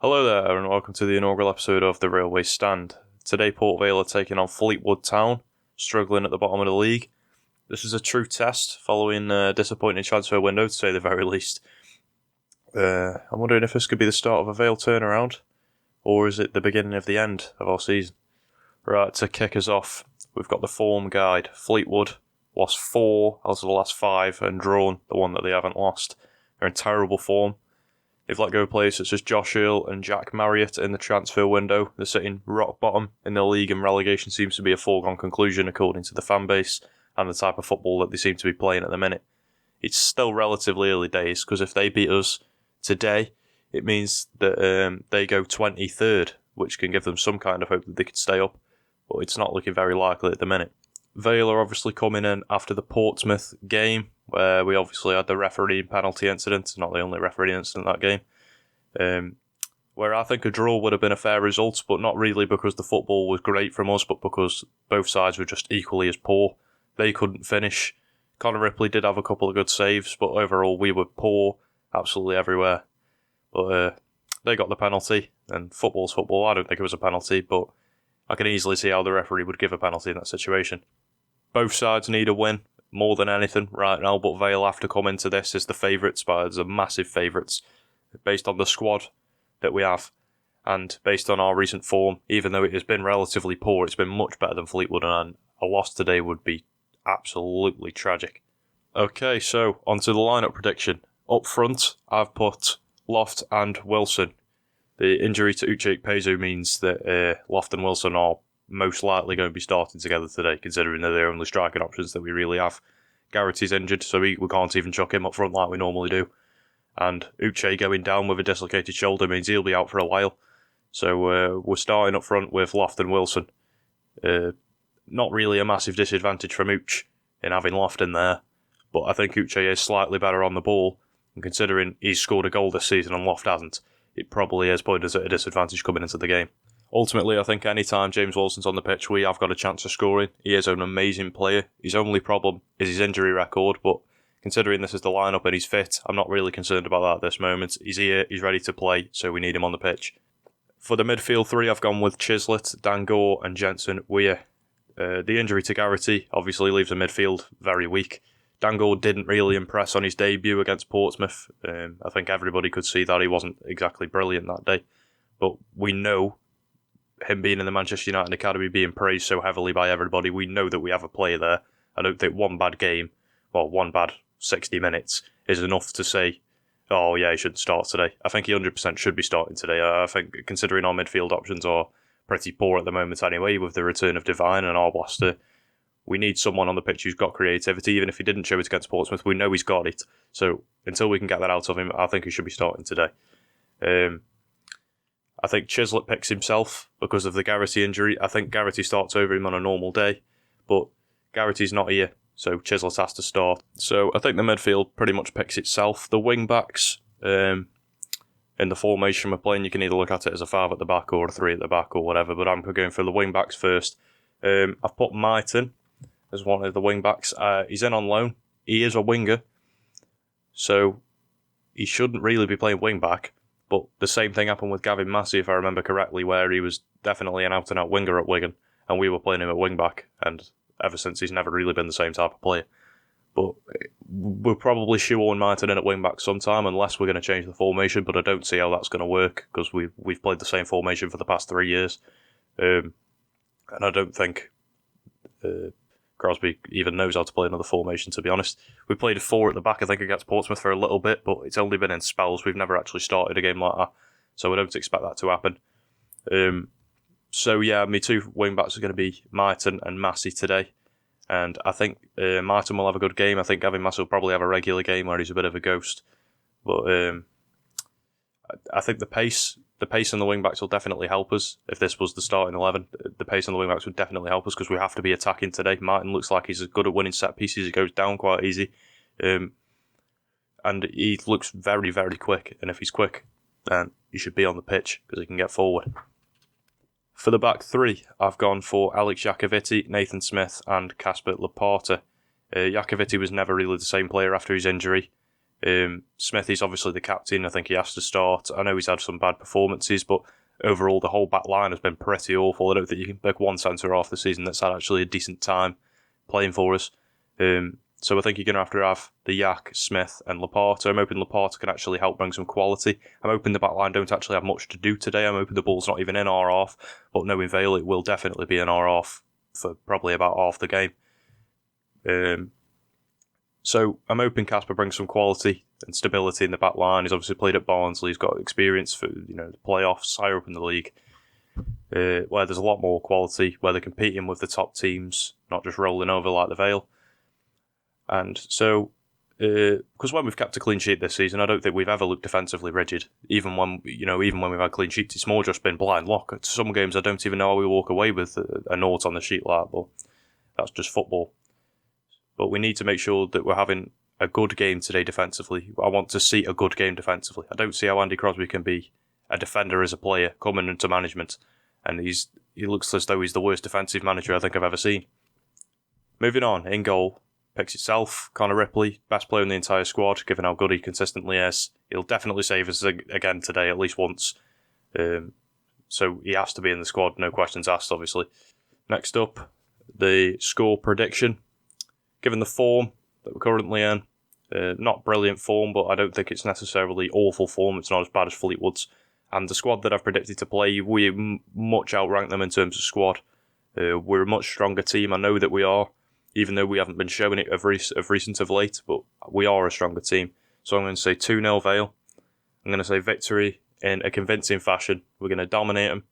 Hello there, and welcome to the inaugural episode of The Railway Stand. Today, Port Vale are taking on Fleetwood Town, struggling at the bottom of the league. This is a true test, following a disappointing transfer window, to say the very least. I'm wondering if this could be the start of a Vale turnaround, or is it the beginning of the end of our season? Right, to kick us off, we've got the form guide. Fleetwood lost 4 out of the last 5 and drawn the one that they haven't lost. They're in terrible form. They've let go players such as Josh Earl and Jack Marriott in the transfer window. They're sitting rock bottom in the league, and relegation seems to be a foregone conclusion according to the fan base and the type of football that they seem to be playing at the minute. It's still relatively early days, because if they beat us today, it means that they go 23rd, which can give them some kind of hope that they could stay up, but it's not looking very likely at the minute. Vale are obviously coming in after the Portsmouth game, where we obviously had the referee penalty incident, not the only referee incident that game, where I think a draw would have been a fair result, but not really because the football was great from us, but because both sides were just equally as poor. They couldn't finish. Connor Ripley did have a couple of good saves, but overall we were poor absolutely everywhere. But they got the penalty, and football's football. I don't think it was a penalty, but I can easily see how the referee would give a penalty in that situation. Both sides need a win more than anything right now, but Vale have to come into this as the favourites, but as a massive favourites, based on the squad that we have and based on our recent form. Even though it has been relatively poor, it's been much better than Fleetwood, and a loss today would be absolutely tragic. Okay, so onto the lineup prediction. Up front, I've put Loft and Wilson. The injury to Uche Pezu means that Loft and Wilson are most likely going to be starting together today, considering they're the only striking options that we really have. Garrity's injured, so we can't even chuck him up front like we normally do. And Uche going down with a dislocated shoulder means he'll be out for a while. So we're starting up front with Loft and Wilson. Not really a massive disadvantage from Uche in having Loft in there, but I think Uche is slightly better on the ball, and considering he's scored a goal this season and Loft hasn't, it probably is putting us at a disadvantage coming into the game. Ultimately, I think any time James Wilson's on the pitch, we have got a chance of scoring. He is an amazing player. His only problem is his injury record, but considering this is the lineup and he's fit, I'm not really concerned about that at this moment. He's here, he's ready to play, so we need him on the pitch. For the midfield three, I've gone with Chislett, Dangor and Jensen Weir. The injury to Garrity obviously leaves the midfield very weak. Dangor didn't really impress on his debut against Portsmouth. I think everybody could see that he wasn't exactly brilliant that day. But we know, him being in the Manchester United Academy, being praised so heavily by everybody, we know that we have a player there. I don't think one bad 60 minutes is enough to say, oh yeah, he shouldn't start today. I think he 100% should be starting today. I think considering our midfield options are pretty poor at the moment anyway, with the return of Devine and Arblaster, we need someone on the pitch who's got creativity. Even if he didn't show it against Portsmouth, we know he's got it. So until we can get that out of him, I think he should be starting today. I think Chislett picks himself because of the Garrity injury. I think Garrity starts over him on a normal day, but Garrity's not here, so Chislett has to start. So I think the midfield pretty much picks itself. The wing-backs, in the formation we're playing, you can either look at it as a 5 at the back or a 3 at the back or whatever, but I'm going for the wing-backs first. I've put Myton as one of the wing-backs. He's in on loan. He is a winger, so he shouldn't really be playing wing-back. But the same thing happened with Gavin Massey, if I remember correctly, where he was definitely an out-and-out winger at Wigan, and we were playing him at wing-back, and ever since he's never really been the same type of player. But we'll probably shoehorn Martin in at wing-back sometime, unless we're going to change the formation, but I don't see how that's going to work, because we've played the same formation for the past 3 years. And I don't think Crosby even knows how to play another formation, to be honest. We played a 4 at the back, I think, against Portsmouth for a little bit, but it's only been in spells. We've never actually started a game like that, so I don't expect that to happen. So yeah, my 2 wing-backs are going to be Myton and Massey today, and I think Myton will have a good game. I think Gavin Massey will probably have a regular game where he's a bit of a ghost, but I think the pace on the wing-backs will definitely help us. If this was the starting 11, the pace on the wing-backs would definitely help us, because we have to be attacking today. Martin looks like he's good at winning set pieces. He goes down quite easy. And he looks very, very quick. And if he's quick, then he should be on the pitch, because he can get forward. For the back 3, I've gone for Alex Iacovitti, Nathan Smith and Casper Laporta. Iacovitti was never really the same player after his injury. Smithy's obviously the captain. I think he has to start. I know he's had some bad performances, but overall the whole back line has been pretty awful. I don't think you can pick one centre half the season that's had actually a decent time playing for us. So I think you're going to have the Yak, Smith and Laporta. I'm hoping Laporta can actually help bring some quality. I'm hoping the back line don't actually have much to do today. I'm hoping the ball's not even in our half, but knowing Vale, it will definitely be in our half for probably about half the game. So I'm hoping Casper brings some quality and stability in the back line. He's obviously played at Barnsley. He's got experience for the playoffs, higher up in the league, where there's a lot more quality, where they're competing with the top teams, not just rolling over like the Vale. And so, because when we've kept a clean sheet this season, I don't think we've ever looked defensively rigid. Even when we've had clean sheets, it's more just been blind luck. At some games, I don't even know how we walk away with a nought on the sheet like that, but that's just football. But we need to make sure that we're having a good game today defensively. I want to see a good game defensively. I don't see how Andy Crosby can be a defender as a player coming into management, and he looks as though he's the worst defensive manager I think I've ever seen. Moving on, in goal. Picks itself, Connor Ripley, best player in the entire squad, given how good he consistently is. He'll definitely save us again today, at least once. So he has to be in the squad, no questions asked, obviously. Next up, the score prediction. Given the form that we're currently in, not brilliant form, but I don't think it's necessarily awful form. It's not as bad as Fleetwood's. And the squad that I've predicted to play, we much outrank them in terms of squad. We're a much stronger team, I know that we are. Even though we haven't been showing it of recent of late, but we are a stronger team. So I'm going to say 2-0 Vale. I'm going to say victory in a convincing fashion. We're going to dominate them.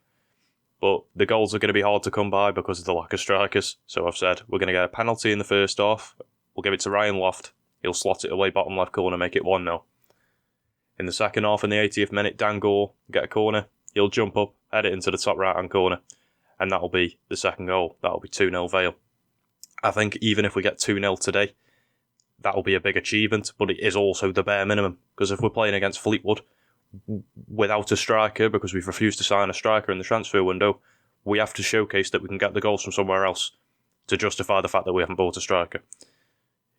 But the goals are going to be hard to come by because of the lack of strikers. So I've said we're going to get a penalty in the first half. We'll give it to Ryan Loft. He'll slot it away bottom left corner, make it 1-0. In the second half, in the 80th minute, Dan Gore get a corner. He'll jump up, head it into the top right-hand corner. And that'll be the second goal. That'll be 2-0 Vale. I think even if we get 2-0 today, that'll be a big achievement, but it is also the bare minimum. Because if we're playing against Fleetwood without a striker, because we've refused to sign a striker in the transfer window, we have to showcase that we can get the goals from somewhere else to justify the fact that we haven't bought a striker.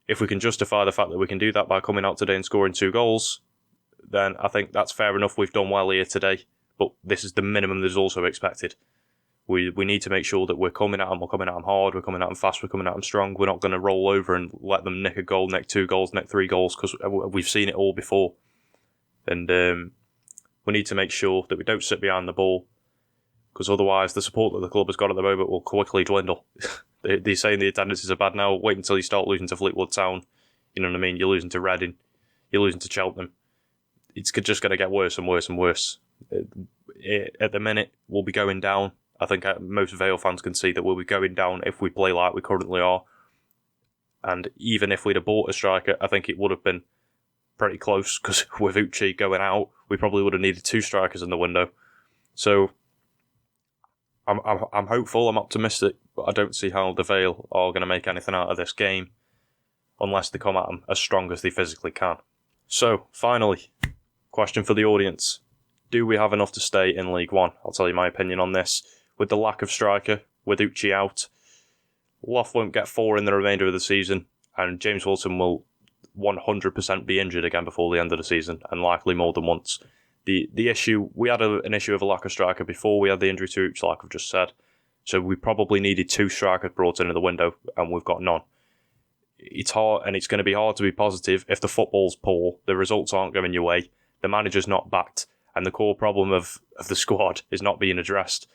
If we can justify the fact that we can do that by coming out today and scoring 2 goals, then I think that's fair enough. We've done well here today, but this is the minimum that is also expected. We need to make sure that we're coming at them hard, we're coming at them fast, we're coming at them strong. We're not going to roll over and let them nick a goal, nick 2 goals, nick 3 goals, because we've seen it all before. And we need to make sure that we don't sit behind the ball, because otherwise the support that the club has got at the moment will quickly dwindle. They're saying the attendances are bad now. Wait until you start losing to Fleetwood Town. You know what I mean? You're losing to Reading. You're losing to Cheltenham. It's just going to get worse and worse and worse. At the minute, we'll be going down. I think most Vale fans can see that we'll be going down if we play like we currently are. And even if we'd have bought a striker, I think it would have been pretty close, because with Uchi going out, we probably would have needed 2 strikers in the window. So I'm hopeful, I'm optimistic, but I don't see how the Vale are going to make anything out of this game unless they come at them as strong as they physically can. So, finally, question for the audience. Do we have enough to stay in League One? I'll tell you my opinion on this. With the lack of striker, with Uchi out, Loft won't get 4 in the remainder of the season, and James Wilson will 100% be injured again before the end of the season, and likely more than once. The issue, we had an issue of a lack of striker before we had the injury to Uchi, like I've just said, so we probably needed 2 strikers brought into the window, and we've got none. It's hard, and it's going to be hard to be positive if the football's poor, the results aren't going your way, the manager's not backed, and the core problem of the squad is not being addressed.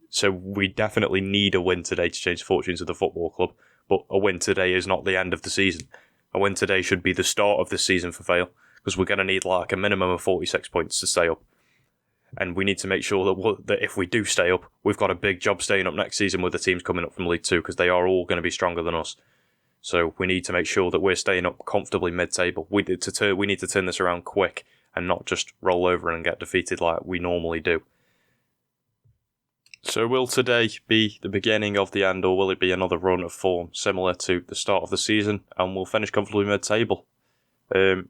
So we definitely need a win today to change the fortunes of the football club, but a win today is not the end of the season. A win today should be the start of the season for Vale, because we're going to need like a minimum of 46 points to stay up. And we need to make sure that if we do stay up, we've got a big job staying up next season with the teams coming up from League 2, because they are all going to be stronger than us. So we need to make sure that we're staying up comfortably mid-table. We need to turn this around quick and not just roll over and get defeated like we normally do. So will today be the beginning of the end, or will it be another run of form similar to the start of the season and we'll finish comfortably mid-table? If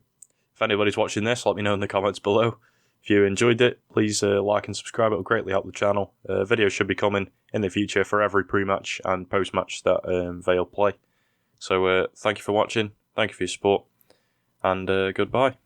anybody's watching this, let me know in the comments below. If you enjoyed it, please like and subscribe. It will greatly help the channel. Videos should be coming in the future for every pre-match and post-match that Vale play. So thank you for watching. Thank you for your support. and goodbye.